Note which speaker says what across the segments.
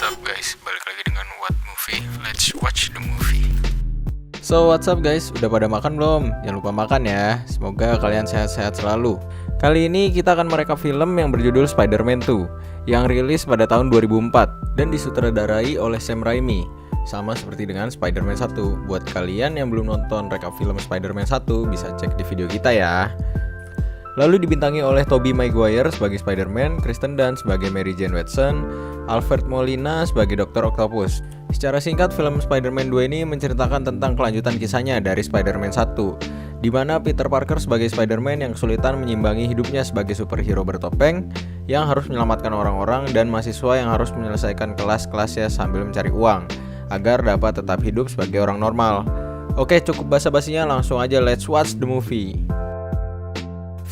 Speaker 1: What's up guys, balik lagi dengan What Movie. Let's watch the movie.
Speaker 2: So what's up guys, udah pada makan belum? Jangan lupa makan ya, semoga kalian sehat-sehat selalu. Kali ini kita akan merekap film yang berjudul Spider-Man 2 yang rilis pada tahun 2004 dan disutradarai oleh Sam Raimi. Sama seperti dengan Spider-Man 1. Buat kalian yang belum nonton rekap film Spider-Man 1 bisa cek di video kita ya. Lalu dibintangi oleh Tobey Maguire sebagai Spider-Man, Kristen Dunst sebagai Mary Jane Watson, Alfred Molina sebagai Dr. Octopus. Secara singkat, film Spider-Man 2 ini menceritakan tentang kelanjutan kisahnya dari Spider-Man 1, di mana Peter Parker sebagai Spider-Man yang kesulitan menyimbangi hidupnya sebagai superhero bertopeng yang harus menyelamatkan orang-orang dan mahasiswa yang harus menyelesaikan kelas-kelasnya sambil mencari uang agar dapat tetap hidup sebagai orang normal. Oke, cukup basa-basinya, langsung aja let's watch the movie.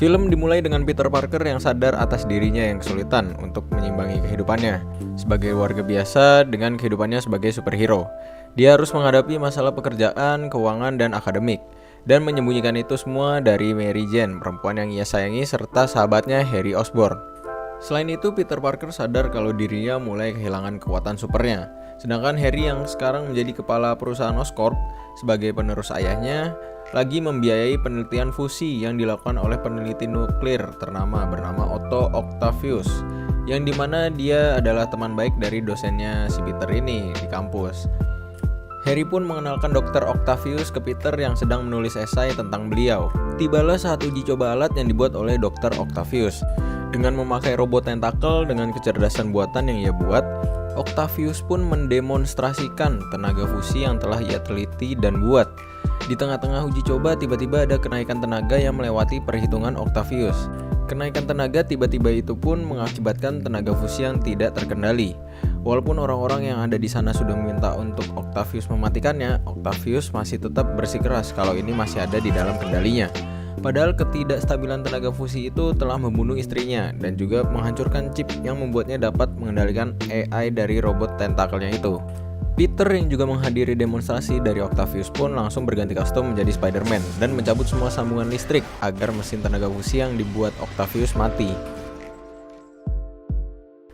Speaker 2: Film dimulai dengan Peter Parker yang sadar atas dirinya yang kesulitan untuk menyimbangi kehidupannya sebagai warga biasa dengan kehidupannya sebagai superhero. Dia harus menghadapi masalah pekerjaan, keuangan, dan akademik, dan menyembunyikan itu semua dari Mary Jane, perempuan yang ia sayangi, serta sahabatnya Harry Osborn. Selain itu, Peter Parker sadar kalau dirinya mulai kehilangan kekuatan supernya, sedangkan Harry yang sekarang menjadi kepala perusahaan Oscorp sebagai penerus ayahnya lagi membiayai penelitian fusi yang dilakukan oleh peneliti nuklir bernama Otto Octavius, yang dimana dia adalah teman baik dari dosennya si Peter ini di kampus. Harry pun mengenalkan Dr. Octavius ke Peter yang sedang menulis esai tentang beliau. Tibalah saat uji coba alat yang dibuat oleh Dr. Octavius. Dengan memakai robot tentakel dengan kecerdasan buatan yang ia buat, Octavius pun mendemonstrasikan tenaga fusi yang telah ia teliti dan buat. Di tengah-tengah uji coba, tiba-tiba ada kenaikan tenaga yang melewati perhitungan Octavius. Kenaikan tenaga tiba-tiba itu pun mengakibatkan tenaga fusi yang tidak terkendali. Walaupun orang-orang yang ada di sana sudah meminta untuk Octavius mematikannya, Octavius masih tetap bersikeras kalau ini masih ada di dalam kendalinya. Padahal ketidakstabilan tenaga fusi itu telah membunuh istrinya dan juga menghancurkan chip yang membuatnya dapat mengendalikan AI dari robot tentakelnya itu. Peter yang juga menghadiri demonstrasi dari Octavius pun langsung berganti kostum menjadi Spider-Man dan mencabut semua sambungan listrik agar mesin tenaga fusi yang dibuat Octavius mati.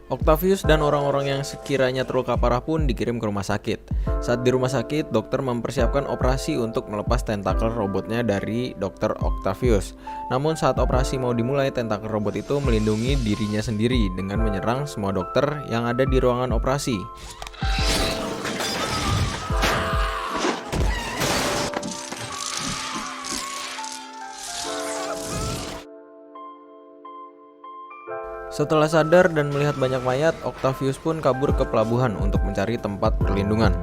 Speaker 2: Octavius dan orang-orang yang sekiranya terluka parah pun dikirim ke rumah sakit. Saat di rumah sakit, dokter mempersiapkan operasi untuk melepas tentakel robotnya dari Dr. Octavius. Namun saat operasi mau dimulai, tentakel robot itu melindungi dirinya sendiri dengan menyerang semua dokter yang ada di ruangan operasi. Setelah sadar dan melihat banyak mayat, Octavius pun kabur ke pelabuhan untuk mencari tempat perlindungan.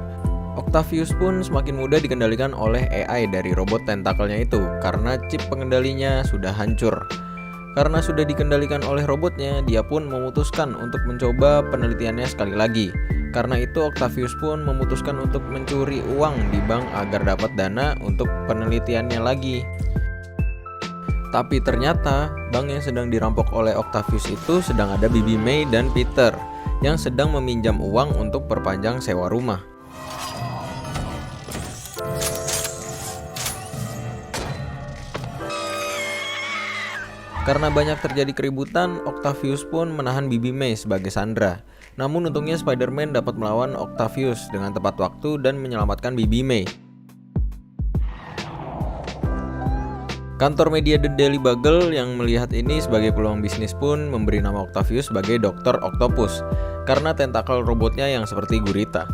Speaker 2: Octavius pun semakin mudah dikendalikan oleh AI dari robot tentakelnya itu karena chip pengendalinya sudah hancur. Karena sudah dikendalikan oleh robotnya, dia pun memutuskan untuk mencoba penelitiannya sekali lagi. Karena itu Octavius pun memutuskan untuk mencuri uang di bank agar dapat dana untuk penelitiannya lagi. Tapi ternyata bank yang sedang dirampok oleh Octavius itu sedang ada Bibi May dan Peter yang sedang meminjam uang untuk perpanjang sewa rumah. Karena banyak terjadi keributan, Octavius pun menahan Bibi May sebagai sandera. Namun untungnya Spider-Man dapat melawan Octavius dengan tepat waktu dan menyelamatkan Bibi May. Kantor media The Daily Bugle yang melihat ini sebagai peluang bisnis pun memberi nama Octavius sebagai Dr. Octopus karena tentakel robotnya yang seperti gurita.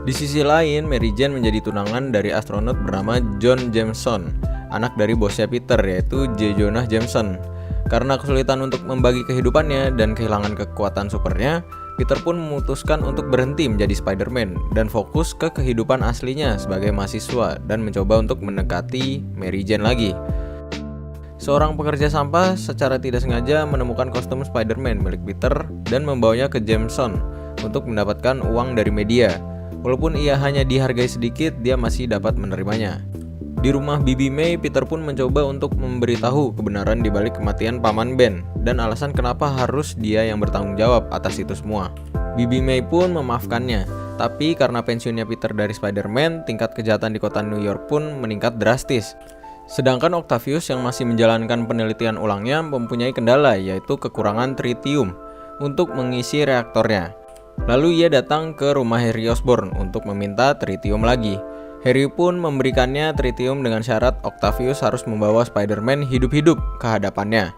Speaker 2: Di sisi lain, Mary Jane menjadi tunangan dari astronot bernama John Jameson, anak dari bosnya Peter yaitu J. Jonah Jameson. Karena kesulitan untuk membagi kehidupannya dan kehilangan kekuatan supernya, Peter pun memutuskan untuk berhenti menjadi Spider-Man dan fokus ke kehidupan aslinya sebagai mahasiswa dan mencoba untuk mendekati Mary Jane lagi. Seorang pekerja sampah secara tidak sengaja menemukan kostum Spider-Man milik Peter dan membawanya ke Jameson untuk mendapatkan uang dari media. Walaupun ia hanya dihargai sedikit, dia masih dapat menerimanya. Di rumah Bibi May, Peter pun mencoba untuk memberitahu kebenaran di balik kematian paman Ben dan alasan kenapa harus dia yang bertanggung jawab atas itu semua. Bibi May pun memaafkannya, tapi karena pensiunnya Peter dari Spider-Man, tingkat kejahatan di kota New York pun meningkat drastis. Sedangkan Octavius yang masih menjalankan penelitian ulangnya mempunyai kendala, yaitu kekurangan tritium untuk mengisi reaktornya. Lalu ia datang ke rumah Harry Osborn untuk meminta tritium lagi. Harry pun memberikannya tritium dengan syarat Octavius harus membawa Spider-Man hidup-hidup ke hadapannya.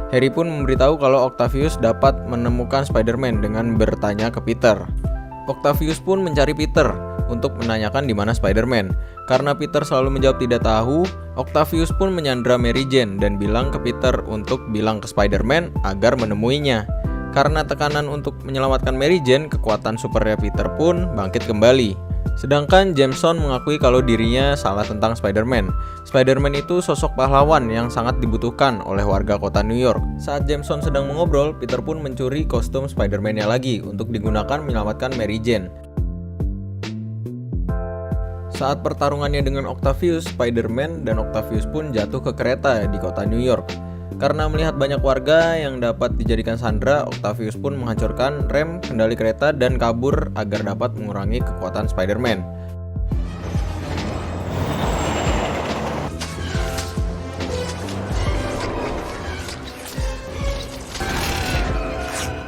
Speaker 2: Harry pun memberitahu kalau Octavius dapat menemukan Spider-Man dengan bertanya ke Peter. Octavius pun mencari Peter untuk menanyakan di mana Spider-Man. Karena Peter selalu menjawab tidak tahu, Octavius pun menyandra Mary Jane dan bilang ke Peter untuk bilang ke Spider-Man agar menemuinya. Karena tekanan untuk menyelamatkan Mary Jane, kekuatan supernya Peter pun bangkit kembali. Sedangkan Jameson mengakui kalau dirinya salah tentang Spider-Man. Spider-Man itu sosok pahlawan yang sangat dibutuhkan oleh warga kota New York. Saat Jameson sedang mengobrol, Peter pun mencuri kostum Spider-Man-nya lagi untuk digunakan menyelamatkan Mary Jane. Saat pertarungannya dengan Octavius, Spider-Man dan Octavius pun jatuh ke kereta di kota New York. Karena melihat banyak warga yang dapat dijadikan sandera, Octavius pun menghancurkan rem kendali kereta dan kabur agar dapat mengurangi kekuatan Spider-Man.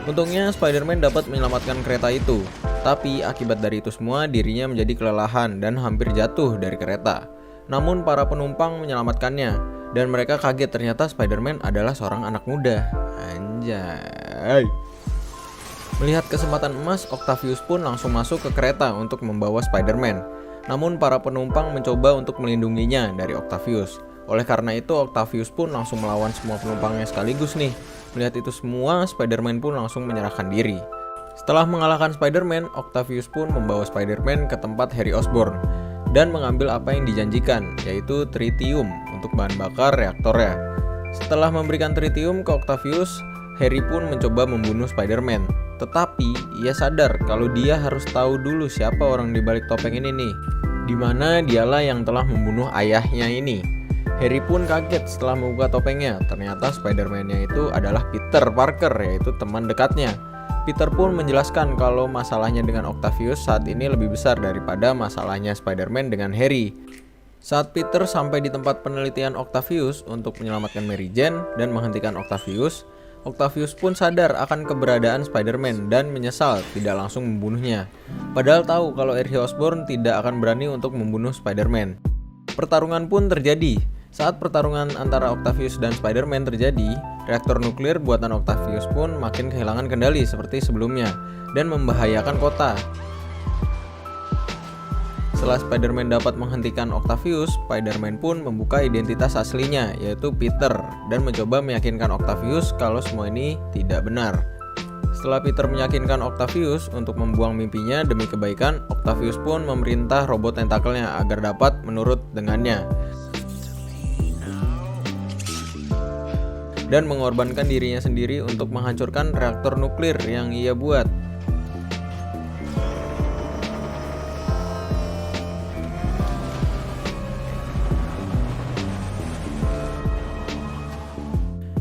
Speaker 2: Untungnya Spider-Man dapat menyelamatkan kereta itu, tapi akibat dari itu semua dirinya menjadi kelelahan dan hampir jatuh dari kereta. Namun para penumpang menyelamatkannya. Dan mereka kaget ternyata Spider-Man adalah seorang anak muda. Anjay. Melihat kesempatan emas, Octavius pun langsung masuk ke kereta untuk membawa Spider-Man. Namun para penumpang mencoba untuk melindunginya dari Octavius. Oleh karena itu Octavius pun langsung melawan semua penumpangnya sekaligus nih. Melihat itu semua, Spider-Man pun langsung menyerahkan diri. Setelah mengalahkan Spider-Man, Octavius pun membawa Spider-Man ke tempat Harry Osborn dan mengambil apa yang dijanjikan, yaitu tritium untuk bahan bakar reaktornya. Setelah memberikan tritium ke Octavius, Harry pun mencoba membunuh Spider-Man. Tetapi ia sadar kalau dia harus tahu dulu siapa orang di balik topeng ini nih, dimana dialah yang telah membunuh ayahnya ini. Harry pun kaget setelah membuka topengnya. Ternyata Spider-Man-nya itu adalah Peter Parker, yaitu teman dekatnya. Peter pun menjelaskan kalau masalahnya dengan Octavius saat ini lebih besar daripada masalahnya Spider-Man dengan Harry. Saat Peter sampai di tempat penelitian Octavius untuk menyelamatkan Mary Jane dan menghentikan Octavius, Octavius pun sadar akan keberadaan Spider-Man dan menyesal tidak langsung membunuhnya. Padahal tahu kalau Harry Osborn tidak akan berani untuk membunuh Spider-Man. Pertarungan pun terjadi. Saat pertarungan antara Octavius dan Spider-Man terjadi, reaktor nuklir buatan Octavius pun makin kehilangan kendali seperti sebelumnya dan membahayakan kota. Setelah Spider-Man dapat menghentikan Octavius, Spider-Man pun membuka identitas aslinya, yaitu Peter, dan mencoba meyakinkan Octavius kalau semua ini tidak benar. Setelah Peter meyakinkan Octavius untuk membuang mimpinya demi kebaikan, Octavius pun memerintah robot tentakelnya agar dapat menurut dengannya dan mengorbankan dirinya sendiri untuk menghancurkan reaktor nuklir yang ia buat.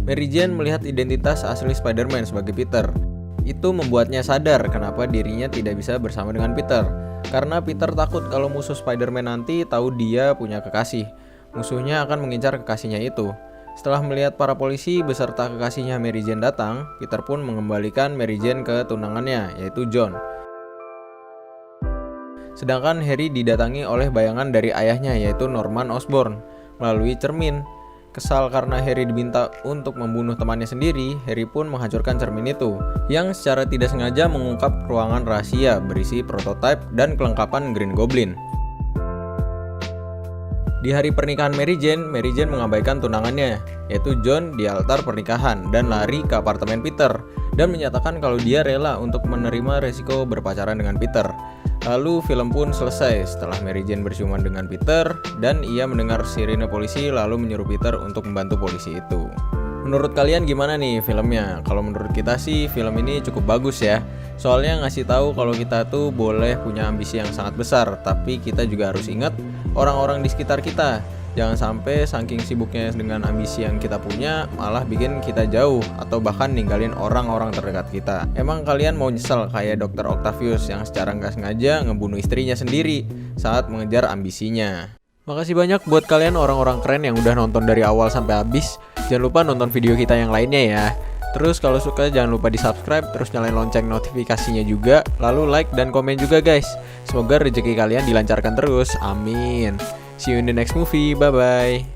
Speaker 2: Mary Jane melihat identitas asli Spider-Man sebagai Peter. Itu membuatnya sadar kenapa dirinya tidak bisa bersama dengan Peter. Karena Peter takut kalau musuh Spider-Man nanti tahu dia punya kekasih. Musuhnya akan mengincar kekasihnya itu. Setelah melihat para polisi beserta kekasihnya Mary Jane datang, Peter pun mengembalikan Mary Jane ke tunangannya, yaitu John. Sedangkan Harry didatangi oleh bayangan dari ayahnya, yaitu Norman Osborn, melalui cermin. Kesal karena Harry diminta untuk membunuh temannya sendiri, Harry pun menghancurkan cermin itu, yang secara tidak sengaja mengungkap ruangan rahasia berisi prototipe dan kelengkapan Green Goblin. Di hari pernikahan Mary Jane mengabaikan tunangannya, yaitu John, di altar pernikahan dan lari ke apartemen Peter dan menyatakan kalau dia rela untuk menerima resiko berpacaran dengan Peter. Lalu film pun selesai setelah Mary Jane berciuman dengan Peter dan ia mendengar sirine polisi lalu menyuruh Peter untuk membantu polisi itu. Menurut kalian gimana nih filmnya? Kalau menurut kita sih film ini cukup bagus ya. Soalnya ngasih tahu kalau kita tuh boleh punya ambisi yang sangat besar, tapi kita juga harus ingat orang-orang di sekitar kita. Jangan sampai saking sibuknya dengan ambisi yang kita punya malah bikin kita jauh atau bahkan ninggalin orang-orang terdekat kita. Emang kalian mau nyesel kayak Dr. Octavius yang secara nggak sengaja ngebunuh istrinya sendiri saat mengejar ambisinya. Makasih banyak buat kalian orang-orang keren yang udah nonton dari awal sampai habis. Jangan lupa nonton video kita yang lainnya ya. Terus kalau suka jangan lupa di subscribe, terus nyalain lonceng notifikasinya juga, lalu like dan komen juga guys. Semoga rezeki kalian dilancarkan terus, amin. See you in the next movie, bye bye.